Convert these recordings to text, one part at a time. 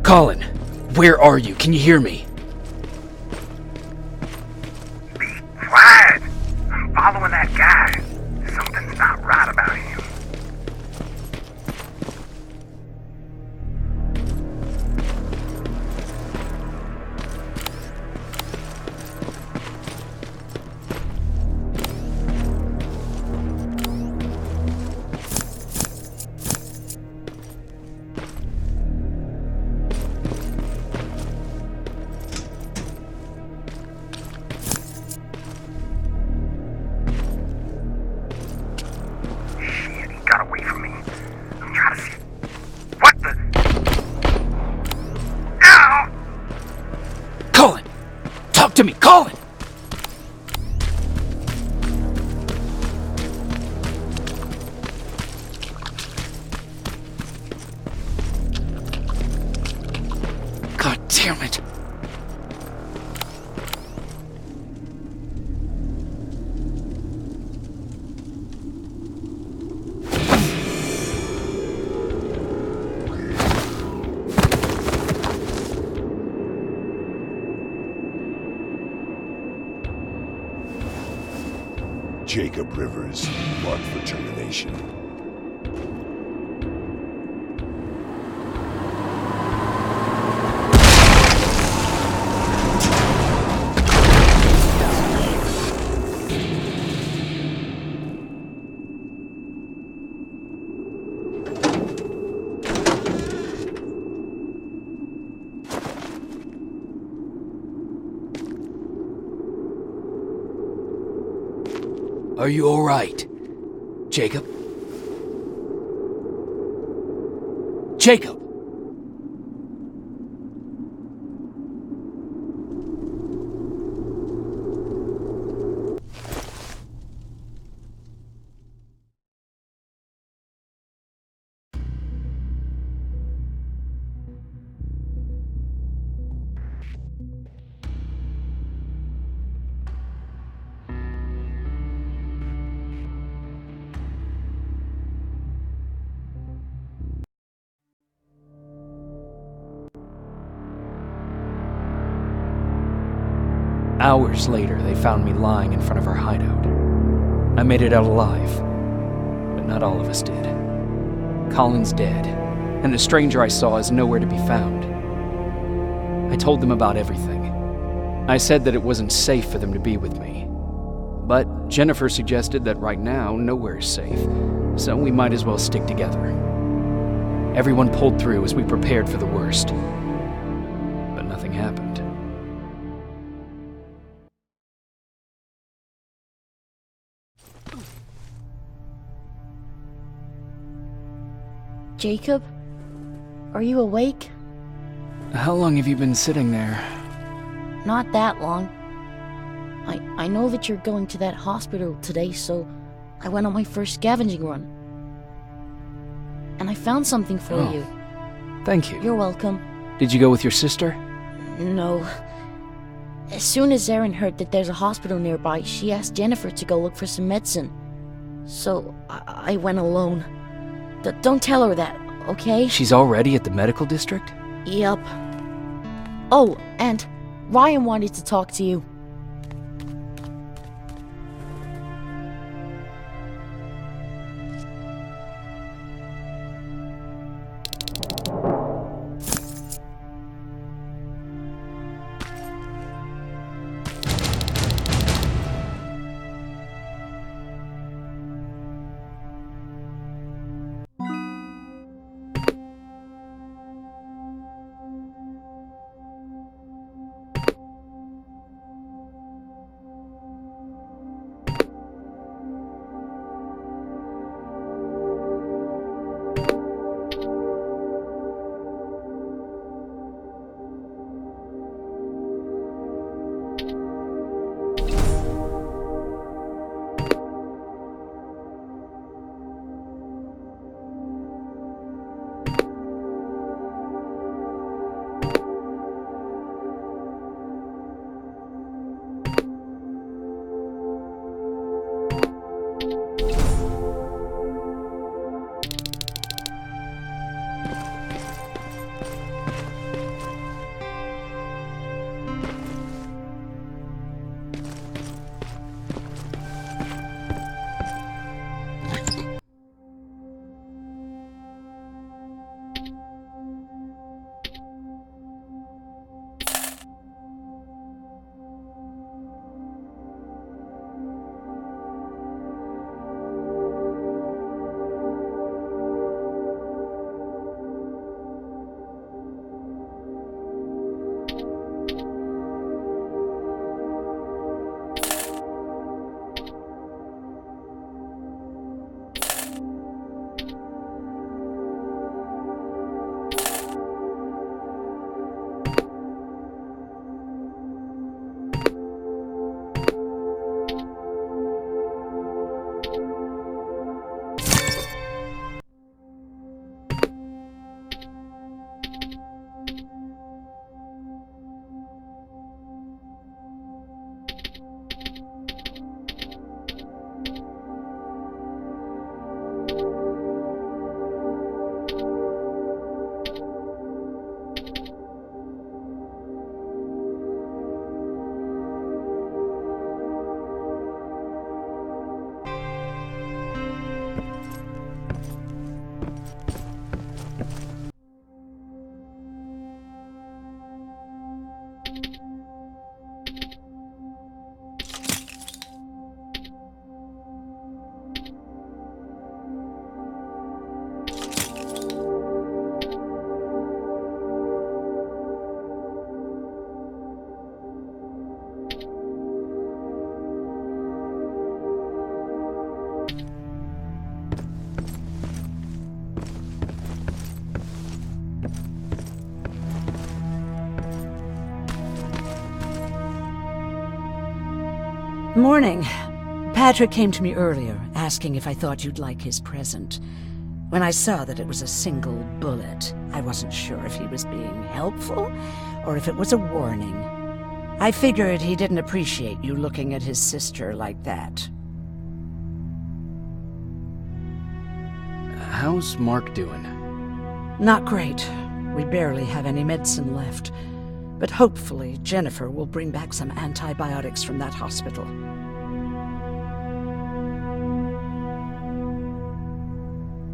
Colin, where are you? Can you hear me? Be quiet! I'm following that guy. Something's not right about him. Shit, he got away from me. I'm trying to see. What the? Ow! Colin! Talk to me, Colin! God damn it. Jacob Rivers, marked for termination. Are you alright? Jacob? Jacob! Hours later, they found me lying in front of our hideout. I made it out alive, but not all of us did. Colin's dead, and the stranger I saw is nowhere to be found. I told them about everything. I said that it wasn't safe for them to be with me. But Jennifer suggested that right now, nowhere is safe, so we might as well stick together. Everyone pulled through as we prepared for the worst, but nothing happened. Jacob? Are you awake? How long have you been sitting there? Not that long. I know that you're going to that hospital today, so I went on my first scavenging run. And I found something for Oh. you. Thank you. You're welcome. Did you go with your sister? No. As soon as Erin heard that there's a hospital nearby, she asked Jennifer to go look for some medicine. So I went alone. Don't tell her that, okay? She's already at the medical district? Yup. Oh, and Ryan wanted to talk to you. Morning. Patrick came to me earlier, asking if I thought you'd like his present. When I saw that it was a single bullet, I wasn't sure if he was being helpful or if it was a warning. I figured he didn't appreciate you looking at his sister like that. How's Mark doing? Not great. We barely have any medicine left. But hopefully Jennifer will bring back some antibiotics from that hospital.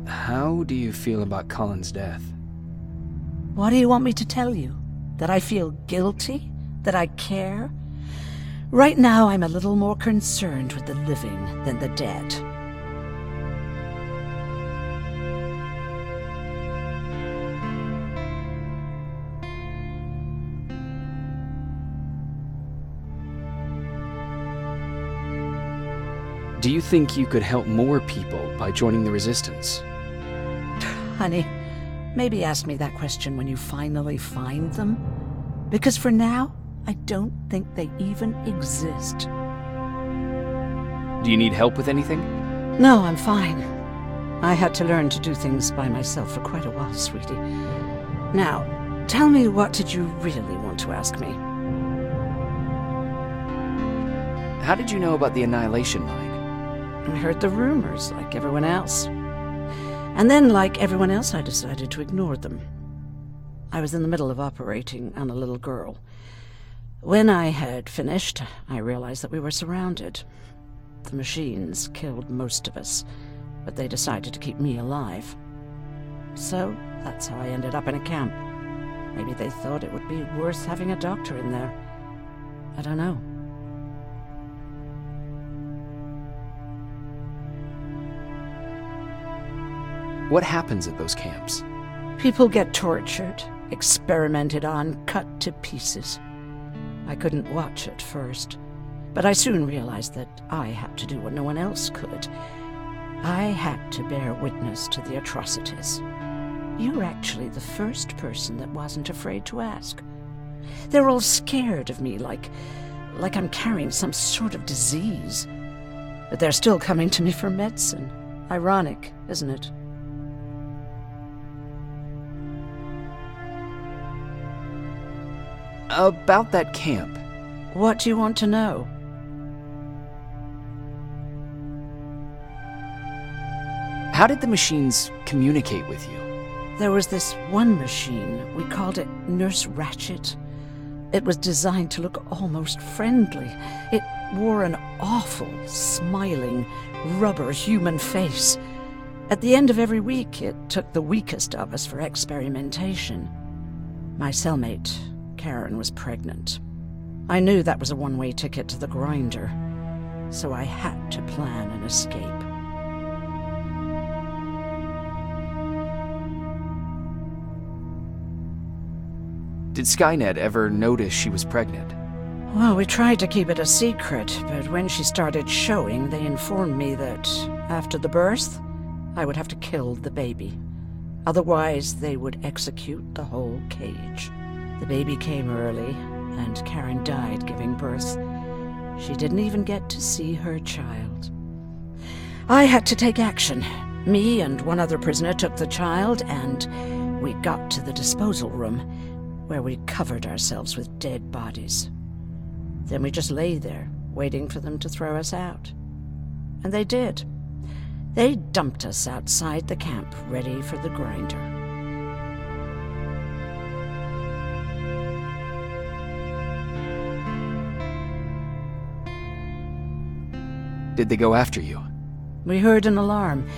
How do you feel about Colin's death? What do you want me to tell you? That I feel guilty? That I care? Right now, I'm a little more concerned with the living than the dead. Do you think you could help more people by joining the Resistance? Honey, maybe ask me that question when you finally find them. Because for now, I don't think they even exist. Do you need help with anything? No, I'm fine. I had to learn to do things by myself for quite a while, sweetie. Now, tell me, what did you really want to ask me? How did you know about the Annihilation Mine? I heard the rumors, like everyone else. And then, like everyone else, I decided to ignore them. I was in the middle of operating on a little girl. When I had finished, I realized that we were surrounded. The machines killed most of us, but they decided to keep me alive. So, that's how I ended up in a camp. Maybe they thought it would be worth having a doctor in there. I don't know. What happens at those camps? People get tortured, experimented on, cut to pieces. I couldn't watch at first, but I soon realized that I had to do what no one else could. I had to bear witness to the atrocities. You were actually the first person that wasn't afraid to ask. They're all scared of me, like I'm carrying some sort of disease. But they're still coming to me for medicine. Ironic, isn't it? About that camp. What do you want to know? How did the machines communicate with you? There was this one machine. We called it Nurse Ratchet. It was designed to look almost friendly. It wore an awful, smiling, rubber human face. At the end of every week, it took the weakest of us for experimentation. My cellmate, Karen, was pregnant. I knew that was a one-way ticket to the grinder, so I had to plan an escape. Did Skynet ever notice she was pregnant? Well, we tried to keep it a secret, but when she started showing, they informed me that after the birth, I would have to kill the baby. Otherwise, they would execute the whole cage. The baby came early, and Karen died giving birth. She didn't even get to see her child. I had to take action. Me and one other prisoner took the child, and we got to the disposal room, where we covered ourselves with dead bodies. Then we just lay there, waiting for them to throw us out. And they did. They dumped us outside the camp, ready for the grinder. Did they go after you? We heard an alarm,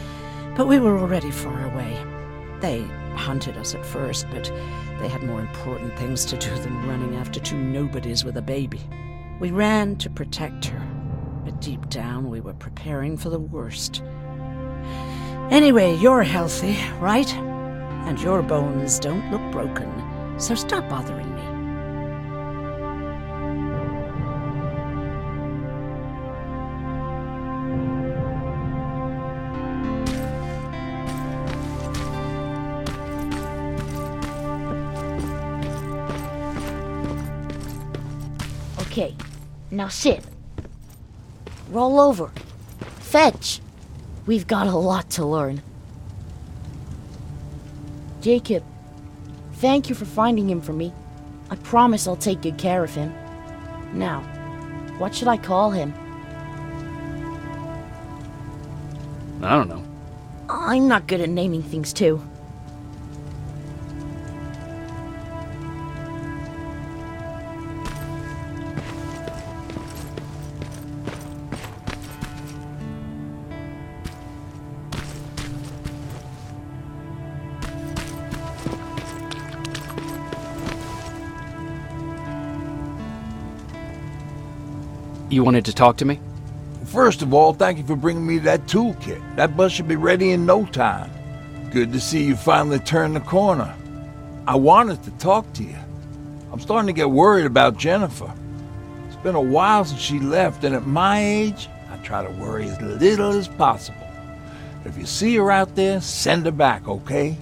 but we were already far away. They hunted us at first, but they had more important things to do than running after two nobodies with a baby. We ran to protect her, but deep down we were preparing for the worst. Anyway, you're healthy, right? And your bones don't look broken, so stop bothering me. Okay, now sit. Roll over. Fetch. We've got a lot to learn. Jacob, thank you for finding him for me. I promise I'll take good care of him. Now, what should I call him? I don't know. I'm not good at naming things, too. You wanted to talk to me? First of all, thank you for bringing me that toolkit. That bus should be ready in no time. Good to see you finally turned the corner. I wanted to talk to you. I'm starting to get worried about Jennifer. It's been a while since she left, and at my age, I try to worry as little as possible. If you see her out there, send her back, okay?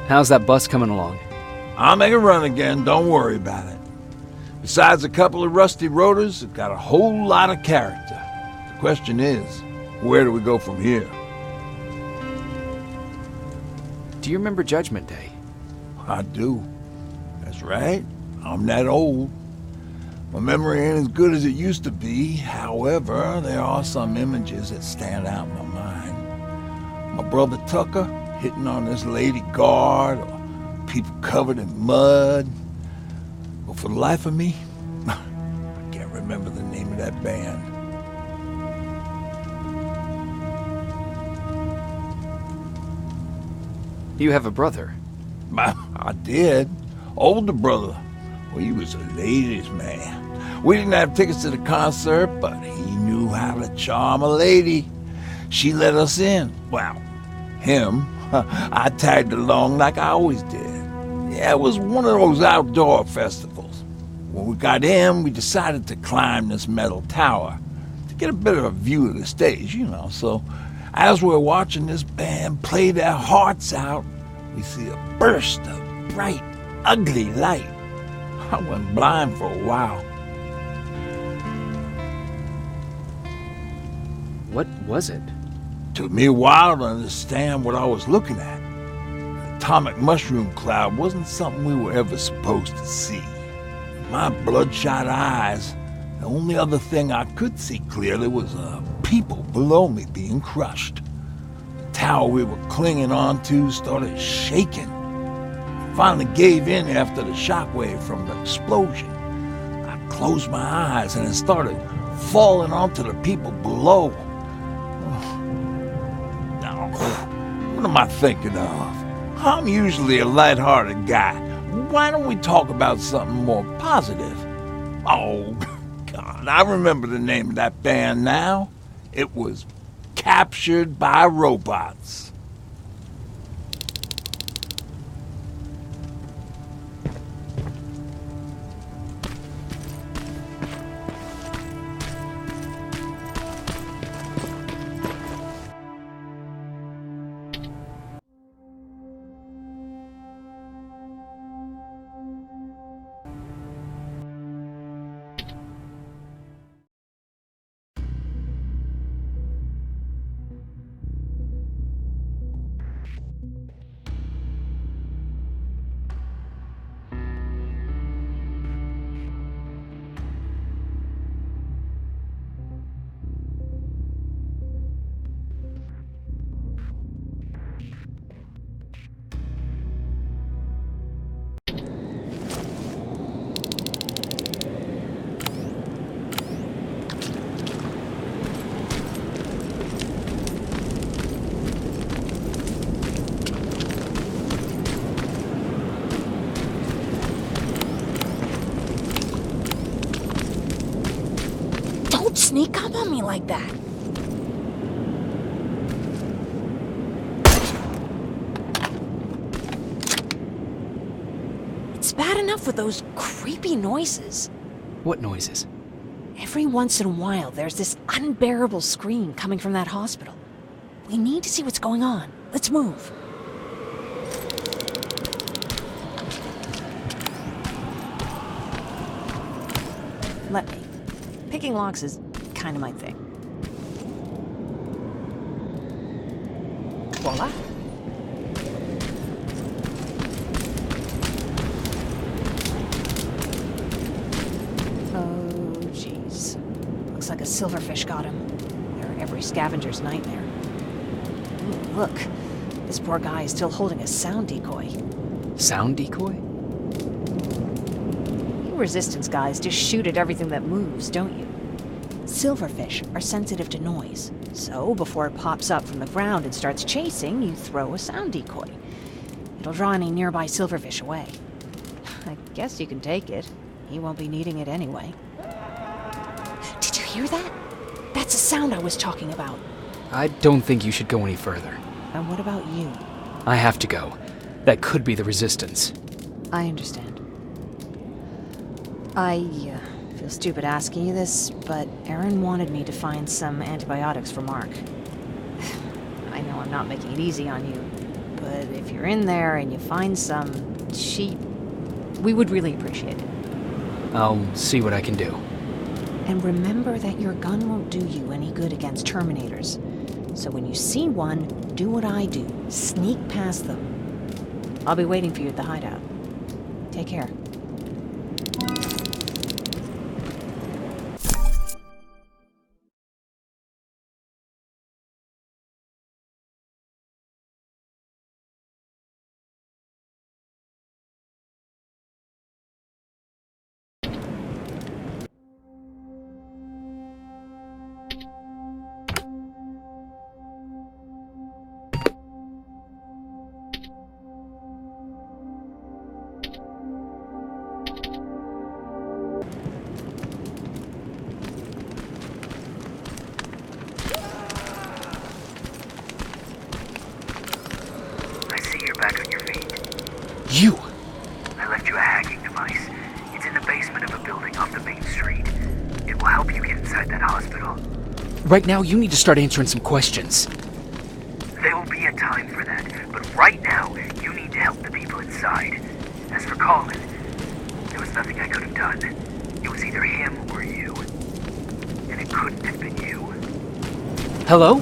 How's that bus coming along? I'll make a run again, don't worry about it. Besides a couple of rusty rotors, it's got a whole lot of character. The question is, where do we go from here? Do you remember Judgment Day? I do. That's right. I'm that old. My memory ain't as good as it used to be. However, there are some images that stand out in my mind. My brother Tucker hitting on this lady guard, or people covered in mud. But for the life of me, I can't remember the name of that band. You have a brother. I did. Older brother. Well, he was a ladies' man. We didn't have tickets to the concert, but he knew how to charm a lady. She let us in. Well, him. I tagged along like I always did. Yeah, it was one of those outdoor festivals. When we got in, we decided to climb this metal tower to get a bit of a view of the stage, you know. So as we're watching this band play their hearts out, we see a burst of bright, ugly light. I went blind for a while. What was it? Took me a while to understand what I was looking at. The atomic mushroom cloud wasn't something we were ever supposed to see. In my bloodshot eyes, the only other thing I could see clearly was people below me being crushed. The tower we were clinging onto started shaking. It finally gave in after the shockwave from the explosion. I closed my eyes and it started falling onto the people below. What am I thinking of? I'm usually a lighthearted guy. Why don't we talk about something more positive? Oh, God, I remember the name of that band now. It was Captured by Robots. Don't sneak up on me like that. It's bad enough with those creepy noises. What noises? Every once in a while, there's this unbearable scream coming from that hospital. We need to see what's going on. Let's move. Let me. Picking locks is kind of my thing. Voila. Oh, jeez. Looks like a silverfish got him. They're every scavenger's nightmare. Ooh, look. This poor guy is still holding a sound decoy. Sound decoy? You Resistance guys just shoot at everything that moves, don't you? Silverfish are sensitive to noise, so before it pops up from the ground and starts chasing, you throw a sound decoy. It'll draw any nearby silverfish away. I guess you can take it. He won't be needing it anyway. Did you hear that? That's the sound I was talking about. I don't think you should go any further. And what about you? I have to go. That could be the Resistance. I understand. I feel stupid asking you this, but Aaron wanted me to find some antibiotics for Mark. I know I'm not making it easy on you, but if you're in there and you find some, we would really appreciate it. I'll see what I can do. And remember that your gun won't do you any good against Terminators. So when you see one, do what I do. Sneak past them. I'll be waiting for you at the hideout. Take care. Back on your feet. You! I left you a hacking device. It's in the basement of a building off the main street. It will help you get inside that hospital. Right now, you need to start answering some questions. There will be a time for that, but right now, you need to help the people inside. As for Colin, there was nothing I could have done. It was either him or you. And it couldn't have been you. Hello?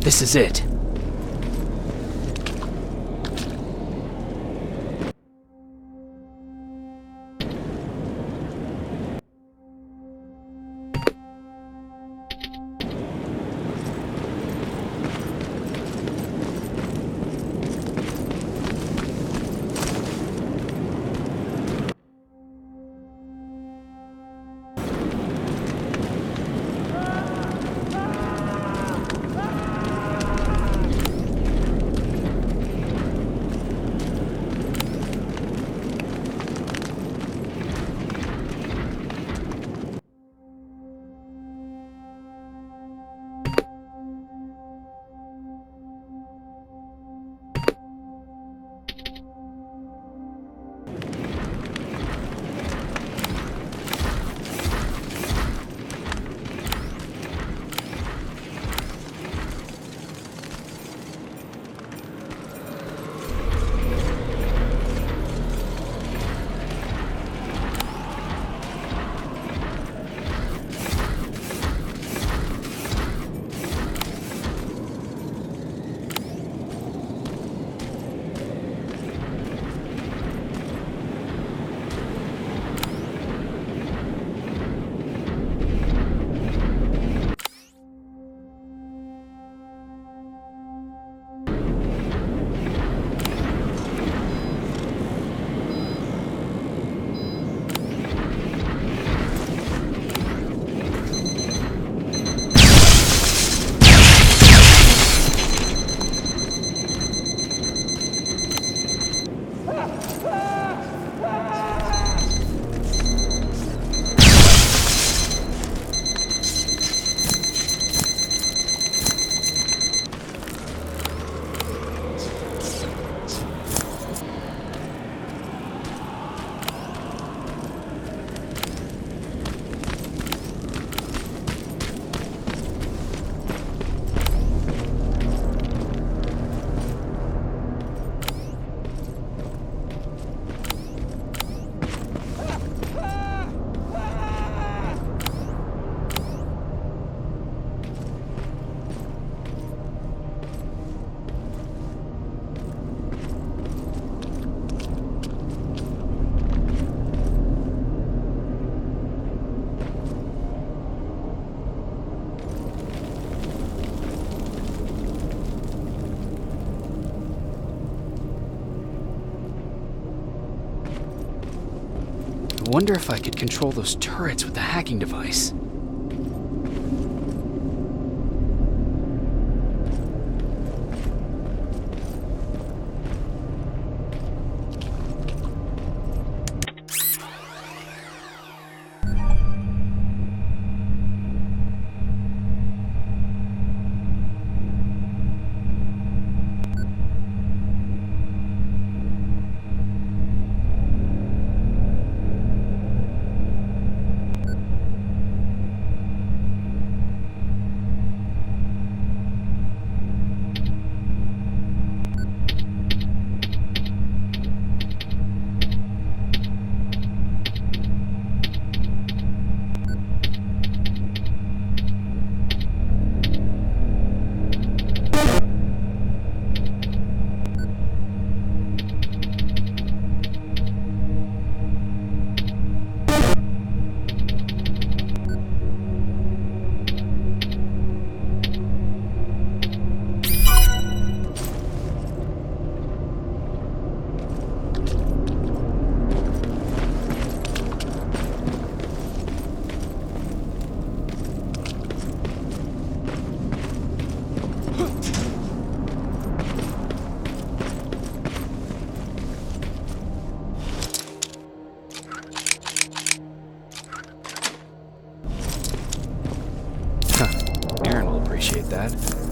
This is it. I wonder if I could control those turrets with the hacking device. Aaron will appreciate that.